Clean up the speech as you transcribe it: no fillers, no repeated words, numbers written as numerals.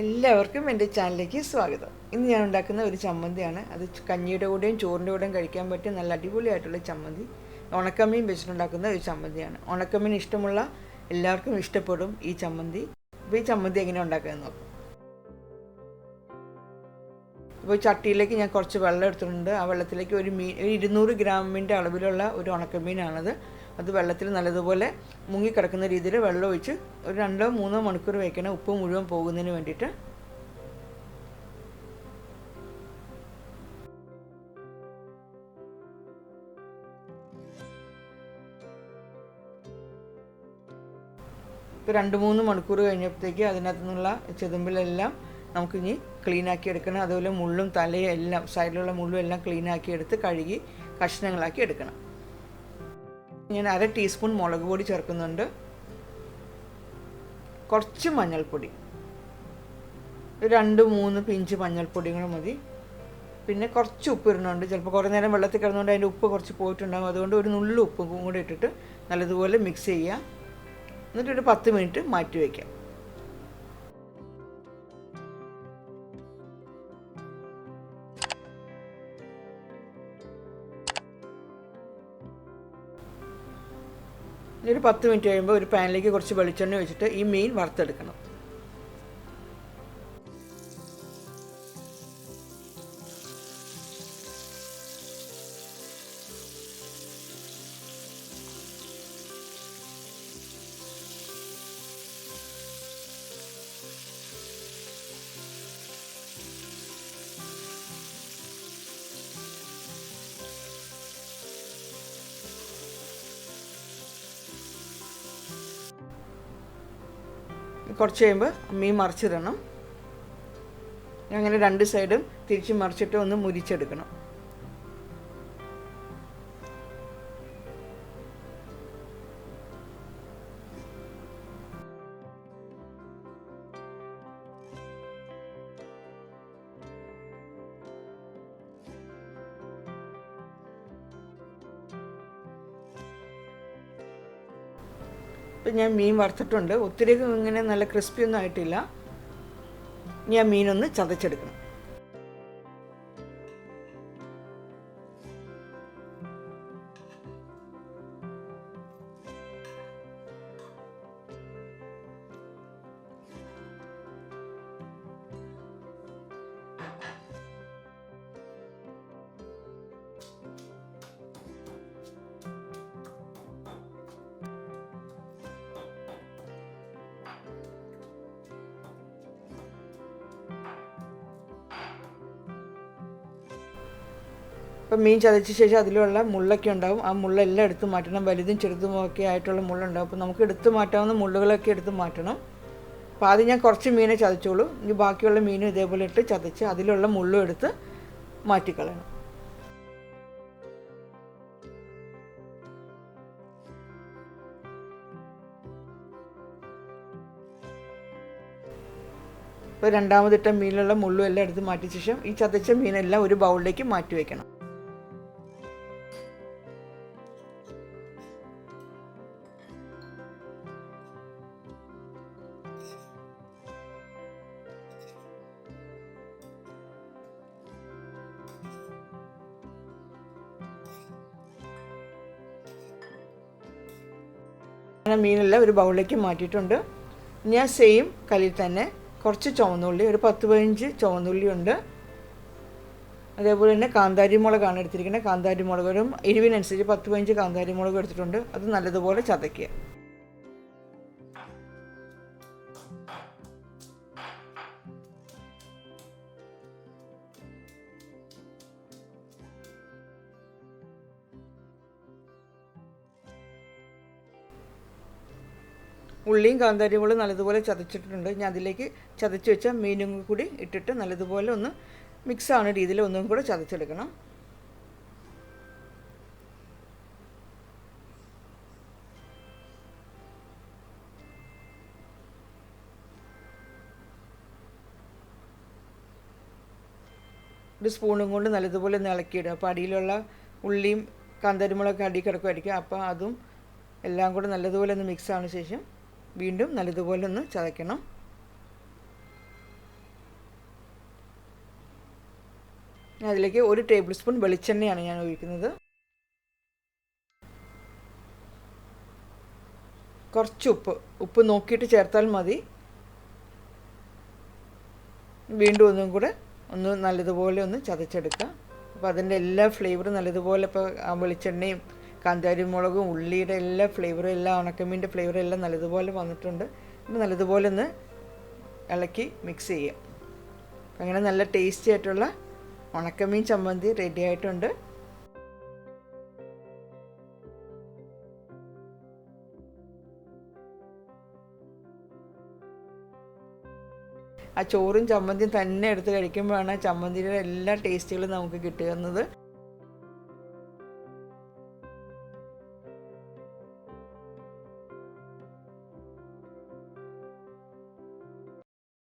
എല്ലാവർക്കും എൻ്റെ ചാനലിലേക്ക് സ്വാഗതം. ഇന്ന് ഞാൻ ഉണ്ടാക്കുന്ന ഒരു ചമ്മന്തിയാണ്. അത് കഞ്ഞിയുടെ കൂടെയും ചോറിൻ്റെ കൂടെയും കഴിക്കാൻ പറ്റിയ നല്ല അടിപൊളിയായിട്ടുള്ള ചമ്മന്തി. ഉണക്കമീൻ വെച്ചിട്ടുണ്ടാക്കുന്ന ഒരു ചമ്മന്തിയാണ്. ഉണക്കമീൻ ഇഷ്ടമുള്ള എല്ലാവർക്കും ഇഷ്ടപ്പെടും ഈ ചമ്മന്തി. അപ്പോൾ ഈ ചമ്മന്തി എങ്ങനെ ഉണ്ടാക്കുന്നത് നോക്കാം. അപ്പോൾ ചട്ടിയിലേക്ക് ഞാൻ കുറച്ച് വെള്ളം എടുത്തിട്ടുണ്ട്. ആ വെള്ളത്തിലേക്ക് ഒരു 200 ഗ്രാമിൻ്റെ അളവിലുള്ള ഒരു ഉണക്കമീനാണത്. അത് വെള്ളത്തിൽ നല്ലതുപോലെ മുങ്ങിക്കിടക്കുന്ന രീതിയിൽ വെള്ളം ഒഴിച്ച് ഒരു 2-3 മണിക്കൂർ വയ്ക്കണം, ഉപ്പ് മുഴുവൻ പോകുന്നതിന് വേണ്ടിയിട്ട്. ഇപ്പോൾ 2-3 മണിക്കൂർ കഴിഞ്ഞപ്പോഴത്തേക്ക് അതിനകത്തു നിന്നുള്ള ചെതുമ്പിലെല്ലാം നമുക്കിനി ക്ലീനാക്കി എടുക്കണം. അതുപോലെ മുള്ളും തലയും എല്ലാം, സൈഡിലുള്ള മുള്ളും എല്ലാം ക്ലീനാക്കി എടുത്ത് കഴുകി കഷ്ണങ്ങളാക്കി എടുക്കണം. ഞാൻ 1/2 ടീസ്പൂൺ മുളക് പൊടി ചേർക്കുന്നുണ്ട്. കുറച്ച് മഞ്ഞൾപ്പൊടി, 2-3 പിഞ്ച് മഞ്ഞൾപ്പൊടിയും കൂടെ മതി. പിന്നെ കുറച്ച് ഉപ്പ് ഇടുന്നുണ്ട്. ചിലപ്പോൾ കുറേ നേരം വെള്ളത്തിൽ കിടന്നുകൊണ്ട് അതിൻ്റെ ഉപ്പ് കുറച്ച് പോയിട്ടുണ്ടാകും. അതുകൊണ്ട് ഒരു നുള്ളു ഉപ്പും കൂടെ ഇട്ടിട്ട് നല്ലതുപോലെ മിക്സ് ചെയ്യുക. എന്നിട്ടൊരു 10 മിനിറ്റ് മാറ്റി വയ്ക്കാം. ഒരു 10 മിനിറ്റ് കഴിയുമ്പോൾ ഒരു പാനിലേക്ക് കുറച്ച് വെളിച്ചെണ്ണ ഒഴിച്ചിട്ട് ഈ മീൻ വറുത്തെടുക്കണം. കുറച്ച് കഴിയുമ്പോൾ മീൻ മറിച്ചിടണം. അങ്ങനെ 2 സൈഡും തിരിച്ച് മറിച്ചിട്ട് ഒന്ന് മുരിച്ചെടുക്കണം. ഇപ്പം ഞാൻ മീൻ വറുത്തിട്ടുണ്ട്. ഒത്തിരി ഇങ്ങനെ നല്ല ക്രിസ്പി ഒന്നും ആയിട്ടില്ല. ഞാൻ മീനൊന്ന് ചതച്ചെടുക്കണം. അപ്പം മീൻ ചതച്ച ശേഷം അതിലുള്ള മുള്ളൊക്കെ ഉണ്ടാവും. ആ മുള്ളെല്ലാം എടുത്ത് മാറ്റണം. വലുതും ചെറുതും ഒക്കെ ആയിട്ടുള്ള മുള്ളുണ്ടാവും. അപ്പോൾ നമുക്ക് എടുത്ത് മാറ്റാവുന്ന മുള്ളുകളൊക്കെ എടുത്ത് മാറ്റണം. അപ്പോൾ ആദ്യം ഞാൻ കുറച്ച് മീനെ ചതച്ചോളൂ. ഇനി ബാക്കിയുള്ള മീനും ഇതേപോലെ ഇട്ട് ചതച്ച് അതിലുള്ള മുള്ളും എടുത്ത് മാറ്റിക്കളയണം. ഇപ്പോൾ രണ്ടാമതിട്ട മീനിലുള്ള മുള്ളും എല്ലാം എടുത്ത് മാറ്റിയ ശേഷം ഈ ചതച്ച മീനെല്ലാം ഒരു ബൗളിലേക്ക് മാറ്റി വയ്ക്കണം. മീനെല്ലാം ഒരു ബൗളിലേക്ക് മാറ്റിയിട്ടുണ്ട്. ഞാൻ സെയിം കല്ലിൽ തന്നെ കുറച്ച് ചുവന്നുള്ളി, ഒരു 10-15 ചുവന്നുള്ളി ഉണ്ട്. അതേപോലെ തന്നെ കാന്താരി മുളകാണ് എടുത്തിരിക്കുന്നത്. കാന്താരി മുളക് ഒരു എരിവിനനുസരിച്ച് 10-15 കാന്താരി മുളക് എടുത്തിട്ടുണ്ട്. അത് നല്ലതുപോലെ ചതയ്ക്കുക. ഉള്ളിയും കാന്താരിയും കൂടി നല്ലതുപോലെ ചതച്ചിട്ടുണ്ട്. ഞാൻ അതിലേക്ക് ചതച്ച് വെച്ച മീനും കൂടി ഇട്ടിട്ട് നല്ലതുപോലെ ഒന്ന് മിക്സ് ആവുന്ന രീതിയിൽ ഒന്നും കൂടെ ചതച്ചെടുക്കണം. ഒരു സ്പൂണും കൊണ്ട് നല്ലതുപോലെ ഒന്ന് ഇളക്കിയിടുക. അപ്പോൾ അടിയിലുള്ള ഉള്ളിയും കാന്താരിമുളകൊക്കെ അടി കിടക്കുമായിരിക്കും. അപ്പോൾ അതും എല്ലാം കൂടെ നല്ലതുപോലെ ഒന്ന് മിക്സ് ആവുന്ന ശേഷം വീണ്ടും നല്ലതുപോലെ ഒന്ന് ചതയ്ക്കണം. അതിലേക്ക് 1 ടേബിൾ സ്പൂൺ വെളിച്ചെണ്ണയാണ് ഞാൻ ഒഴിക്കുന്നത്. കുറച്ച് ഉപ്പ് നോക്കിയിട്ട് ചേർത്താൽ മതി. വീണ്ടും ഒന്നും കൂടെ നല്ലതുപോലെ ഒന്ന് ചതച്ചെടുക്കുക. അപ്പോൾ അതിൻ്റെ എല്ലാ ഫ്ലേവറും നല്ലതുപോലെ ഇപ്പോൾ ആ വെളിച്ചെണ്ണയും കാന്താരി മുളകും ഉള്ളിയുടെ എല്ലാ ഫ്ലേവറും എല്ലാം ഉണക്കമീൻ്റെ ഫ്ലേവറും എല്ലാം നല്ലതുപോലെ വന്നിട്ടുണ്ട്. ഇത് നല്ലതുപോലെ ഒന്ന് ഇളക്കി മിക്സ് ചെയ്യുക. അങ്ങനെ നല്ല ടേസ്റ്റി ആയിട്ടുള്ള ഉണക്കമീൻ ചമ്മന്തി റെഡി ആയിട്ടുണ്ട്. ആ ചോറും ചമ്മന്തിയും തന്നെ എടുത്ത് കഴിക്കുമ്പോഴാണ് ചമ്മന്തിയുടെ എല്ലാ ടേസ്റ്റുകളും നമുക്ക് കിട്ടുന്നത്.